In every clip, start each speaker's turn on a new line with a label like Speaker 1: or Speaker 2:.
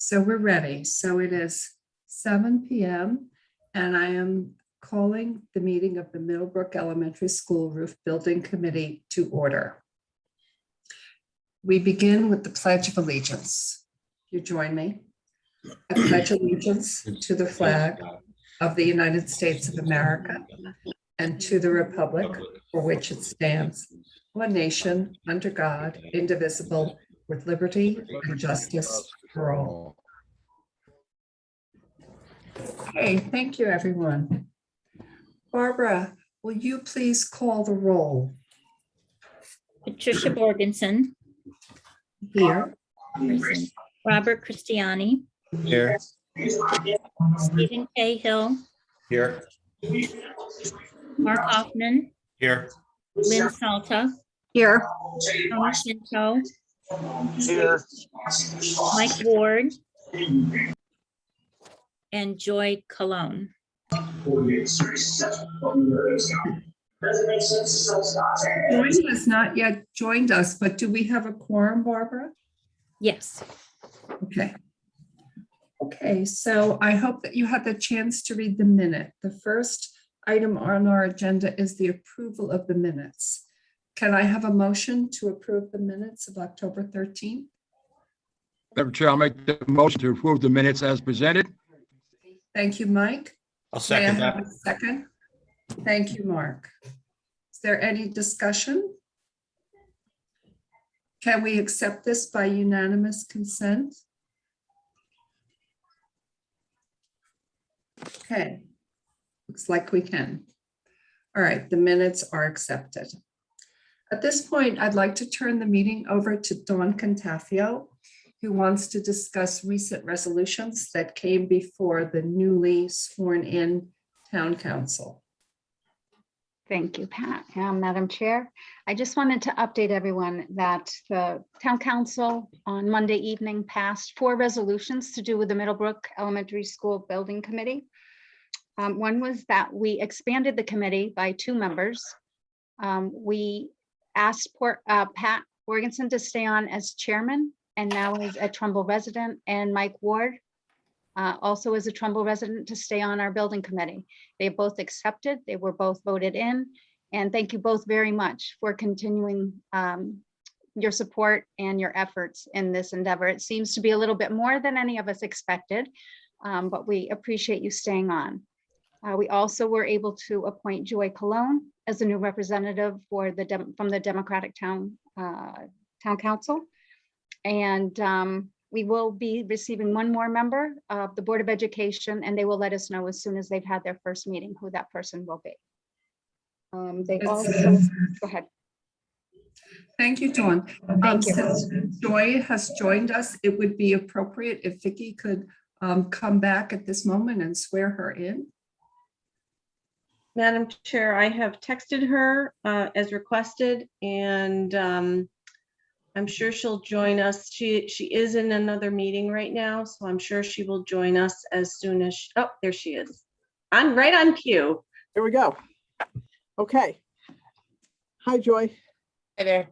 Speaker 1: So we're ready. So it is 7 p.m. and I am calling the meeting of the Middlebrook Elementary School Roof Building Committee to order. We begin with the Pledge of Allegiance. You join me. I pledge allegiance to the flag of the United States of America and to the republic for which it stands, one nation, under God, indivisible, with liberty and justice for all. Okay, thank you, everyone. Barbara, will you please call the roll?
Speaker 2: Patricia Borgensen,
Speaker 1: Here.
Speaker 2: present. Robert Christiani,
Speaker 3: Here.
Speaker 2: Stephen Cahill,
Speaker 3: Here.
Speaker 2: Mark Hoffman,
Speaker 3: Here.
Speaker 2: Lynn Salta,
Speaker 4: Here.
Speaker 2: Tony Shinto,
Speaker 3: Here.
Speaker 2: Mike Ward, and Joy Cologne.
Speaker 1: Joy has not yet joined us, but do we have a quorum, Barbara?
Speaker 2: Yes.
Speaker 1: Okay. Okay, so I hope that you had the chance to read the minute. The first item on our agenda is the approval of the minutes. Can I have a motion to approve the minutes of October 13th?
Speaker 5: Madam Chair, I'll make the motion to approve the minutes as presented.
Speaker 1: Thank you, Mike.
Speaker 3: I'll
Speaker 1: May I
Speaker 3: second
Speaker 1: have
Speaker 3: that.
Speaker 1: a second? Thank you, Mark. Is there any discussion? Can we accept this by unanimous consent? Okay, looks like we can. All right, the minutes are accepted. At this point, I'd like to turn the meeting over to Dawn Cantafio, who wants to discuss recent resolutions that came before the newly sworn-in town council.
Speaker 4: Thank you, Pat. Madam Chair, I just wanted to update everyone that the town council on Monday evening passed 4 resolutions to do with the Middlebrook Elementary School Building Committee. One was that we expanded the committee by 2 members. We asked Pat Borgensen to stay on as chairman and now is a Trumbull resident, and Mike Ward also is a Trumbull resident to stay on our building committee. They both accepted, they were both voted in, and thank you both very much for continuing your support and your efforts in this endeavor. It seems to be a little bit more than any of us expected, but we appreciate you staying on. We also were able to appoint Joy Cologne as a new representative for from the Democratic Town Council. And we will be receiving 1 more member of the Board of Education, and they will let us know as soon as they've had their first meeting who that person will be. They also, go ahead.
Speaker 1: Thank you, Dawn.
Speaker 4: Thank you.
Speaker 1: Since Joy has joined us, it would be appropriate if Vicki could come back at this moment and swear her in.
Speaker 6: Madam Chair, I have texted her as requested, and I'm sure she'll join us. She is in another meeting right now, so I'm sure she will join us as soon as, oh, there she is. I'm right on cue.
Speaker 7: Here we go. Okay. Hi, Joy.
Speaker 8: Hi there.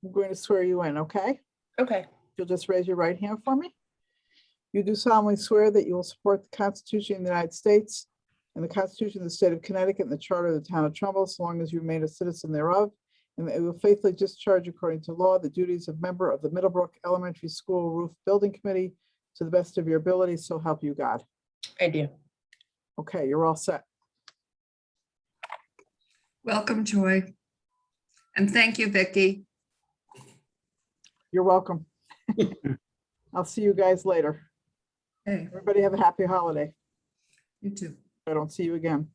Speaker 7: I'm going to swear you in, okay?
Speaker 8: Okay.
Speaker 7: You'll just raise your right hand for me. You do solemnly swear that you will support the Constitution of the United States and the Constitution of the State of Connecticut and the Charter of the Town of Trumbull, so long as you remain a citizen thereof, and that you will faithfully discharge according to law the duties of member of the Middlebrook Elementary School Roof Building Committee to the best of your ability, so help you God.
Speaker 8: I do.
Speaker 7: Okay, you're all set.
Speaker 1: Welcome, Joy. And thank you, Vicki.
Speaker 7: You're welcome. I'll see you guys later.
Speaker 1: Hey,
Speaker 7: Everybody have a happy holiday.
Speaker 1: you too.
Speaker 7: I don't see you again.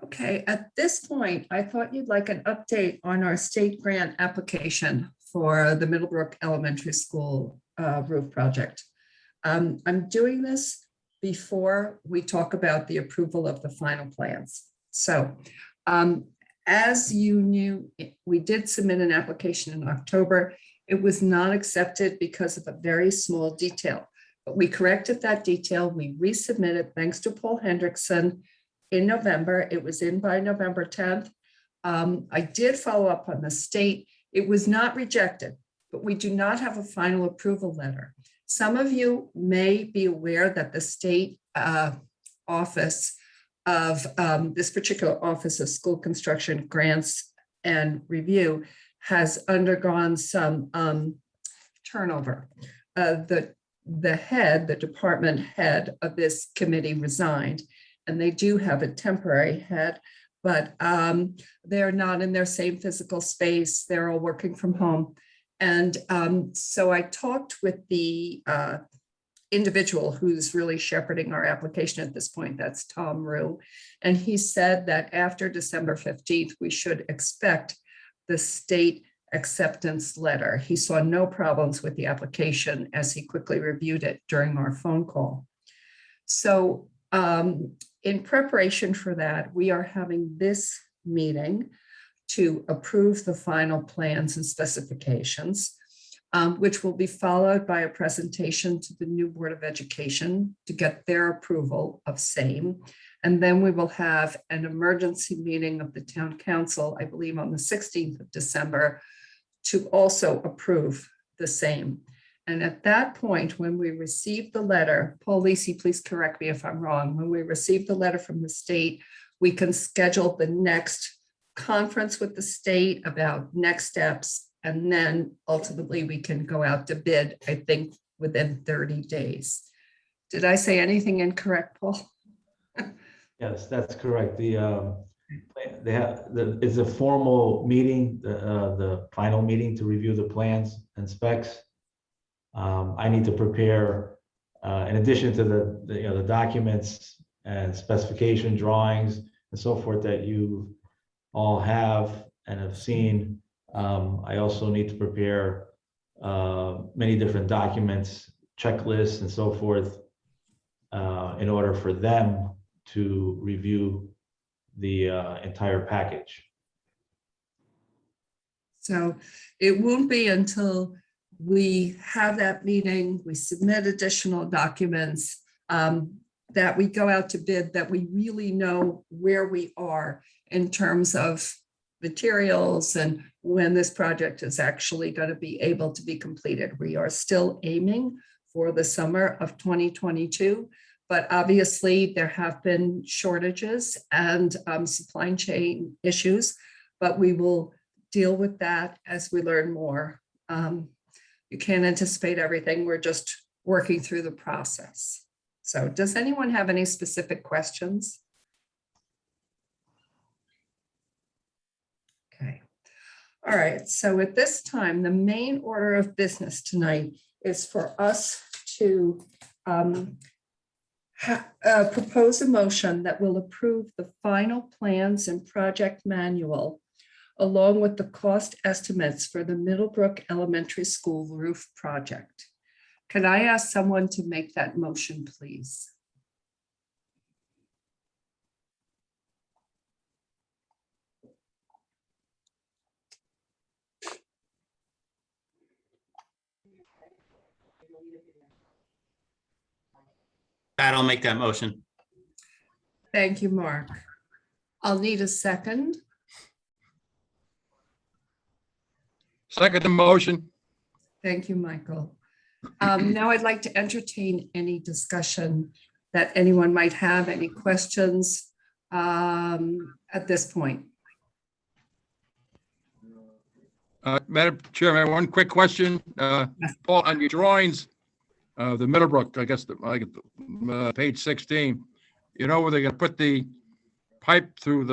Speaker 1: Okay, at this point, I thought you'd like an update on our state grant application for the Middlebrook Elementary School roof project. I'm doing this before we talk about the approval of the final plans. So as you knew, we did submit an application in October. It was not accepted because of a very small detail, but we corrected that detail. We resubmitted thanks to Paul Hendrickson in November. It was in by November 10th. I did follow up on the state. It was not rejected. but we do not have a final approval letter. Some of you may be aware that the state office of this particular Office of School Construction Grants and Review has undergone some turnover. The department head of this committee resigned, and they do have a temporary head, but they're not in their same physical space. They're all working from home. And so I talked with the individual who's really shepherding our application at this point, that's Tom Rue. And he said that after December 15th, we should expect the state acceptance letter. He saw no problems with the application as he quickly reviewed it during our phone call. So in preparation for that, we are having this meeting to approve the final plans and specifications, which will be followed by a presentation to the new Board of Education to get their approval of same. And then we will have an emergency meeting of the town council, I believe on the 16th of December, to also approve the same. And at that point, when we receive the letter, Paul Lisi, please correct me if I'm wrong, when we receive the letter from the state, we can schedule the next conference with the state about next steps. And then ultimately we can go out to bid, I think, within 30 days. Did I say anything incorrect, Paul?
Speaker 3: Yes, that's correct. It's a formal meeting, the final meeting to review the plans and specs. I need to prepare, in addition to the documents and specification drawings and so forth that you all have and have seen. I also need to prepare many different documents, checklists and so forth, in order for them to review the entire package.
Speaker 1: So it won't be until we have that meeting, we submit additional documents, that we go out to bid, that we really know where we are in terms of materials and when this project is actually going to be able to be completed. We are still aiming for the summer of 2022, but obviously there have been shortages and supply chain issues, but we will deal with that as we learn more. You can't anticipate everything. We're just working through the process. So does anyone have any specific questions? Okay. All right. So at this time, the main order of business tonight is for us to propose a motion that will approve the final plans and project manual along with the cost estimates for the Middlebrook Elementary School roof project. Can I ask someone to make that motion, please?
Speaker 8: Pat, I'll make that motion.
Speaker 1: Thank you, Mark. I'll need a second.
Speaker 5: Second the motion.
Speaker 1: Thank you, Michael. Now I'd like to entertain any discussion that anyone might have, any questions at this point.
Speaker 5: Madam Chairman, one quick question. Paul, on your drawings, the Middlebrook, I guess, page 16, you know where they're gonna put the pipe through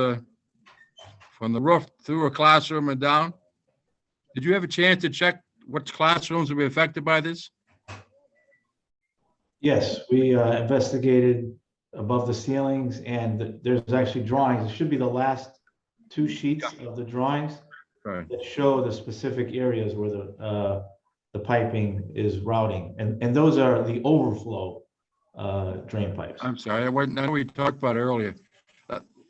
Speaker 5: from the roof through a classroom and down? Did you have a chance to check which classrooms will be affected by this?
Speaker 3: Yes, we investigated above the ceilings, and there's actually drawings. It should be the last two sheets of the drawings that show the specific areas where the piping is routing, and those are the overflow drain pipes.
Speaker 5: I'm sorry, I know we talked about it earlier.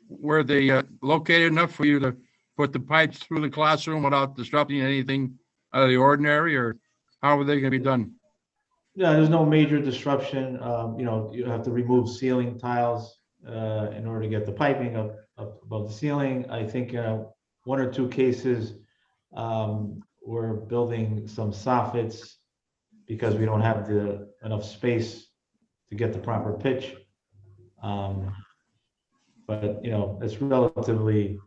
Speaker 5: Were they located enough for you to put the pipes through the classroom without disrupting anything out of the ordinary, or how are they going to be done?
Speaker 3: Yeah, there's no major disruption. You have to remove ceiling tiles in order to get the piping up above the ceiling. I think one or two cases we're building some soffits because we don't have enough space to get the proper pitch. But, you know, it's relatively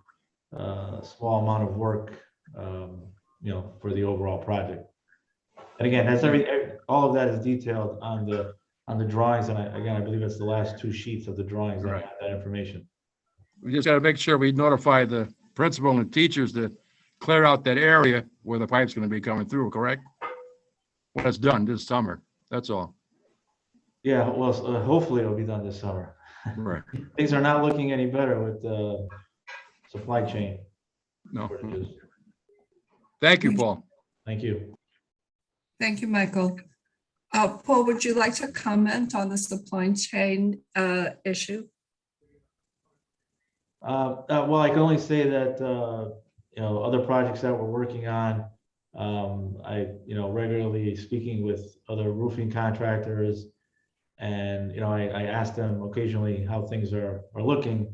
Speaker 3: small amount of work, you know, for the overall project. And again, that's all of that is detailed on the drawings. And I believe it's the last two sheets of the drawings that
Speaker 5: Right.
Speaker 3: have that information.
Speaker 5: We just got to make sure we notify the principal and teachers to clear out that area where the pipe's going to be coming through, correct? When it's done this summer, that's all.
Speaker 3: Yeah, well, hopefully it'll be done this summer.
Speaker 5: Right.
Speaker 3: Things are not looking any better with the supply chain
Speaker 5: No.
Speaker 3: shortages.
Speaker 5: Thank you, Paul.
Speaker 3: Thank you.
Speaker 1: Thank you, Michael. Paul, would you like to comment on the supply chain issue?
Speaker 3: Well, I can only say that, you know, other projects that we're working on, you know, regularly speaking with other roofing contractors. And, you know, I ask them occasionally how things are looking.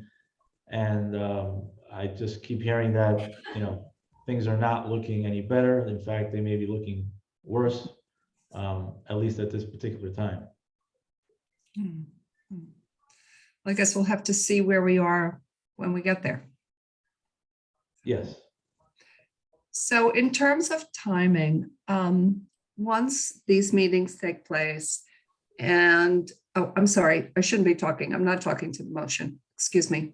Speaker 3: And I just keep hearing that, you know, things are not looking any better. In fact, they may be looking worse, at least at this particular time.
Speaker 1: I guess we'll have to see where we are when we get there.
Speaker 3: Yes.
Speaker 1: So in terms of timing, once these meetings take place and, oh, I'm sorry, I shouldn't be talking. I'm not talking to the motion. Excuse me.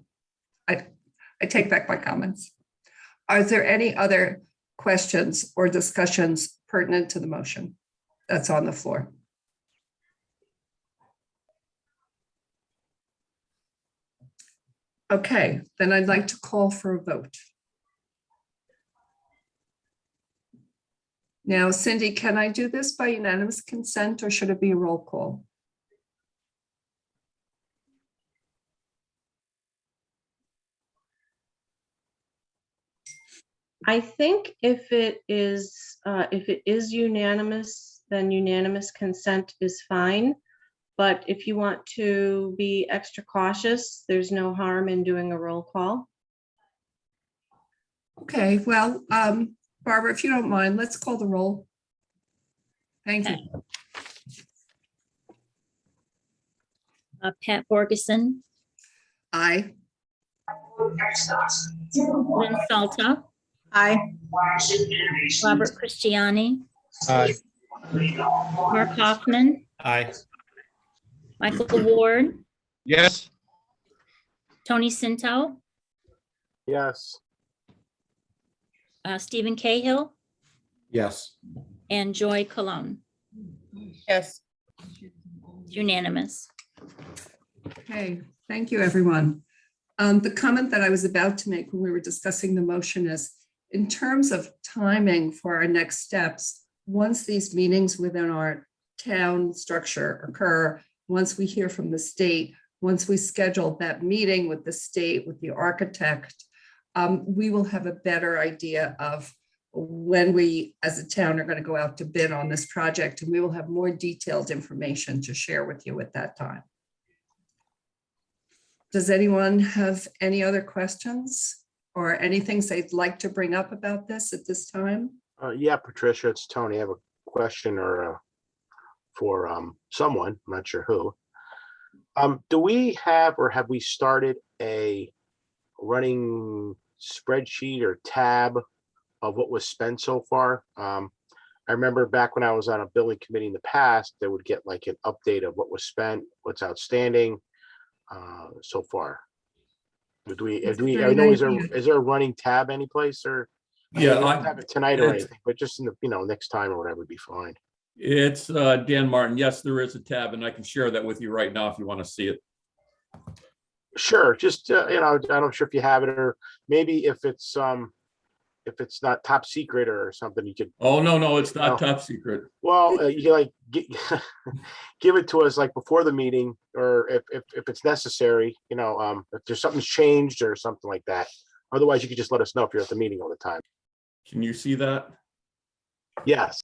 Speaker 1: I take back my comments. Are there any other questions or discussions pertinent to the motion that's on the floor? Okay, then I'd like to call for a vote. Now, Cindy, can I do this by unanimous consent or should it be a roll call?
Speaker 6: I think if it is unanimous, then unanimous consent is fine. But if you want to be extra cautious, there's no harm in doing a roll call.
Speaker 1: Okay, well, Barbara, if you don't mind, let's call the roll. Thank you.
Speaker 2: Pat Borgeson,
Speaker 1: Aye.
Speaker 2: Lynn Salta,
Speaker 7: Aye.
Speaker 2: Robert Christiani,
Speaker 8: Aye.
Speaker 2: Mark Hoffman,
Speaker 8: Aye.
Speaker 2: Michael Ward,
Speaker 5: Yes.
Speaker 2: Tony Sintel,
Speaker 9: Yes.
Speaker 2: Stephen Cahill,
Speaker 9: Yes.
Speaker 2: and Joy Cologne.
Speaker 7: Yes.
Speaker 2: Unanimous.
Speaker 1: Okay, thank you, everyone. The comment that I was about to make when we were discussing the motion is, in terms of timing for our next steps, once these meetings within our town structure occur, once we hear from the state, once we schedule that meeting with the state, with the architect, we will have a better idea of when we, as a town, are going to go out to bid on this project, and we will have more detailed information to share with you at that time. Does anyone have any other questions or anything they'd like to bring up about this at this time?
Speaker 9: Yeah, Patricia, it's Tony. I have a question for someone, I'm not sure who. Do we have or have we started a running spreadsheet or tab of what was spent so far? I remember back when I was on a building committee in the past, they would get like an update of what was spent, what's outstanding so far. Do we,
Speaker 1: That's a
Speaker 9: I
Speaker 1: great
Speaker 9: know, is
Speaker 1: idea.
Speaker 9: there a running tab anyplace or?
Speaker 10: Yeah,
Speaker 9: We don't have it tonight or
Speaker 10: it's-
Speaker 9: anything, but just in the, next time or whatever would be fine.
Speaker 10: It's Dan Martin. Yes, there is a tab and I can share that with you right now if you want to see it.
Speaker 9: Sure, just, I'm not sure if you have it or maybe if it's not top secret or something, you could,
Speaker 10: Oh, no, it's
Speaker 9: No.
Speaker 10: not top secret.
Speaker 9: well, you like, give it to us like before the meeting or if it's necessary, if there's something's changed or something like that. Otherwise, you could just let us know if you're at the meeting all the time.
Speaker 10: Can you see that?
Speaker 9: Yes,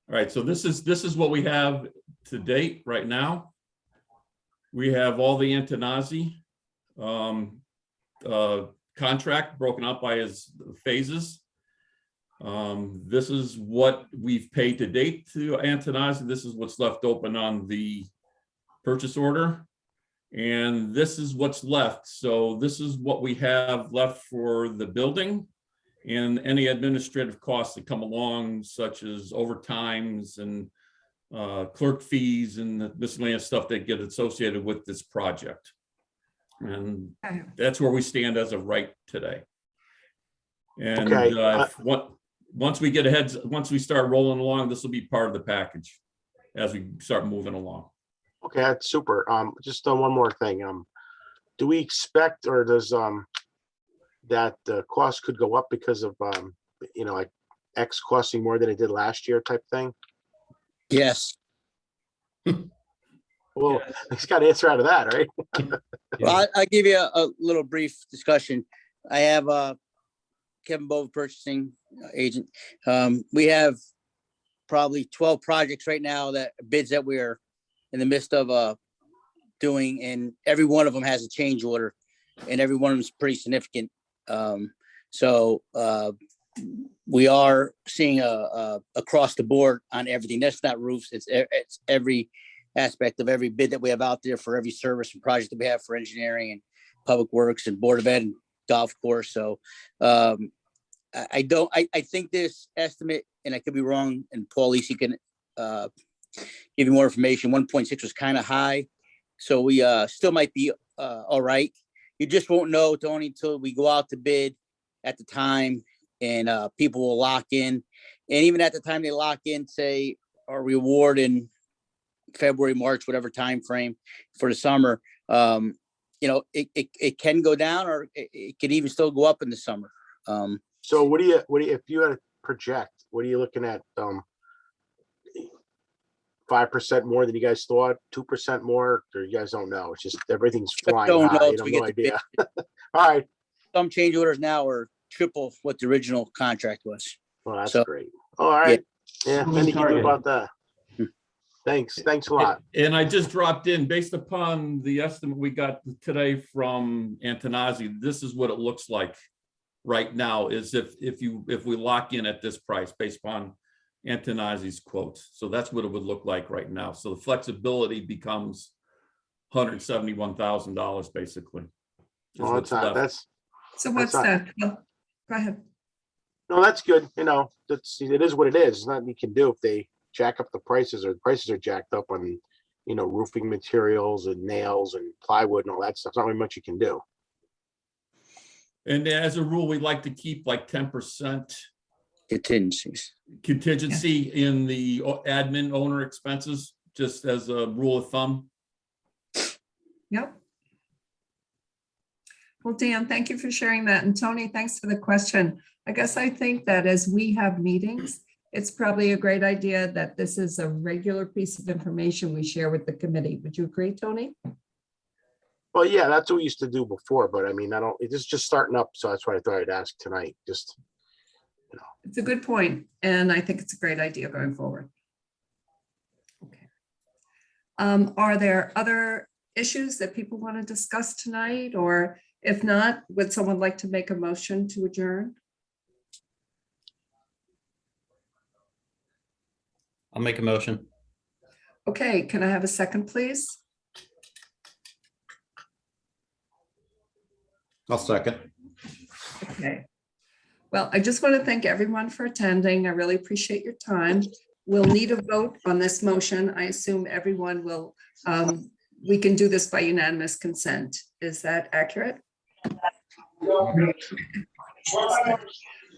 Speaker 10: All right, so this is what we have to date right now. We have all the Antonazzi contract broken out by his phases. This is what we've paid to date to Antonazi. This is what's left open on the purchase order. And this is what's left. So this is what we have left for the building and any administrative costs that come along, such as overtimes and clerk fees and the miscellaneous stuff that get associated with this project. And
Speaker 1: Okay.
Speaker 10: that's where we stand as of right today. And
Speaker 9: Okay.
Speaker 10: once we get ahead, once we start rolling along, this will be part of the package as we start moving along.
Speaker 9: Okay, that's super. Just one more thing. Do we expect, or does that the cost could go up because of like X costing more than it did last year type thing?
Speaker 11: Yes.
Speaker 9: Well, he's got to answer out of that, right?
Speaker 11: Well, I'll give you a little brief discussion. I have Kevin Bove, purchasing agent. We have probably 12 projects right now, that bids that we're in the midst of doing, and every one of them has a change order, and every one of them is pretty significant. So we are seeing across the board on everything. That's not roofs. It's every aspect of every bid that we have out there for every service and project that we have for engineering and public works and board of ed and golf course. So I think this estimate, and I could be wrong, and Paul Lisi can give you more information. 1.6 was kind of high. So we still might be all right. You just won't know, Tony, until we go out to bid at the time, and people will lock in. And even at the time they lock in, say, our reward in February, March, whatever time frame for the summer, it can go down, or it could even still go up in the summer.
Speaker 9: So what do you, if you had to project, what are you looking at? 5% more than you guys thought, 2% more, or you guys don't know? It's just everything's flying
Speaker 11: don't
Speaker 9: high.
Speaker 11: know
Speaker 9: You
Speaker 11: till
Speaker 9: have
Speaker 11: we
Speaker 9: no
Speaker 11: get the
Speaker 9: idea. All right.
Speaker 11: Some change orders now are triple what the original contract was.
Speaker 9: Well, that's
Speaker 11: So,
Speaker 9: great. All right. Yeah,
Speaker 3: Moving
Speaker 9: anything you can do
Speaker 3: target.
Speaker 9: about that? Thanks a lot.
Speaker 10: And I just dropped in, based upon the estimate we got today from Antonazi, this is what it looks like right now, is if we lock in at this price based upon Antonazi's quotes. So that's what it would look like right now. So the flexibility becomes $171,000 basically. is
Speaker 9: Oh,
Speaker 10: what's
Speaker 9: that's not,
Speaker 10: left.
Speaker 1: So what's
Speaker 9: not-
Speaker 1: that? Well, go ahead.
Speaker 9: no, that's good. It is what it is. There's nothing you can do if they jack up the prices, or the prices are jacked up on, roofing materials and nails and plywood and all that stuff. There's not really much you can do.
Speaker 10: And as a rule, we like to keep like 10%
Speaker 11: contingencies.
Speaker 10: contingency in the admin owner expenses, just as a rule of thumb.
Speaker 1: Yep. Well, Dan, thank you for sharing that. And Tony, thanks for the question. I guess I think that as we have meetings, it's probably a great idea that this is a regular piece of information we share with the committee. Would you agree, Tony?
Speaker 9: Well, yeah, that's what we used to do before, but I mean, it's just starting up. So that's why I thought I'd ask tonight. Just,
Speaker 1: It's a good point, and I think it's a great idea going forward. Okay. Are there other issues that people want to discuss tonight? Or if not, would someone like to make a motion to adjourn?
Speaker 8: I'll make a motion.
Speaker 1: Okay, can I have a second, please?
Speaker 8: I'll second.
Speaker 1: Okay. Well, I just want to thank everyone for attending. I really appreciate your time. We'll need a vote on this motion. I assume everyone will, we can do this by unanimous consent. Is that accurate? I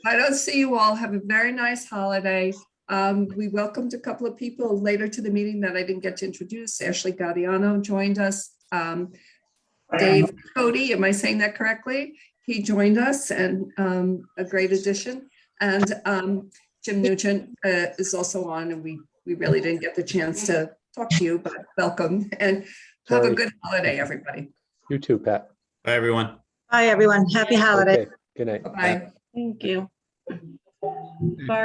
Speaker 1: don't see you all. Have a very nice holiday. We welcomed a couple of people later to the meeting that I didn't get to introduce. Ashley Gaudiano joined us. Dave Cody, am I saying that correctly? He joined us, and a great addition. And Jim Nugent is also on, and we really didn't get the chance to talk to you, but welcome and have a good holiday, everybody.
Speaker 12: You too, Pat.
Speaker 8: Bye, everyone.
Speaker 13: Bye, everyone. Happy holiday.
Speaker 12: Okay, good night.
Speaker 1: Bye-bye.
Speaker 6: Thank you.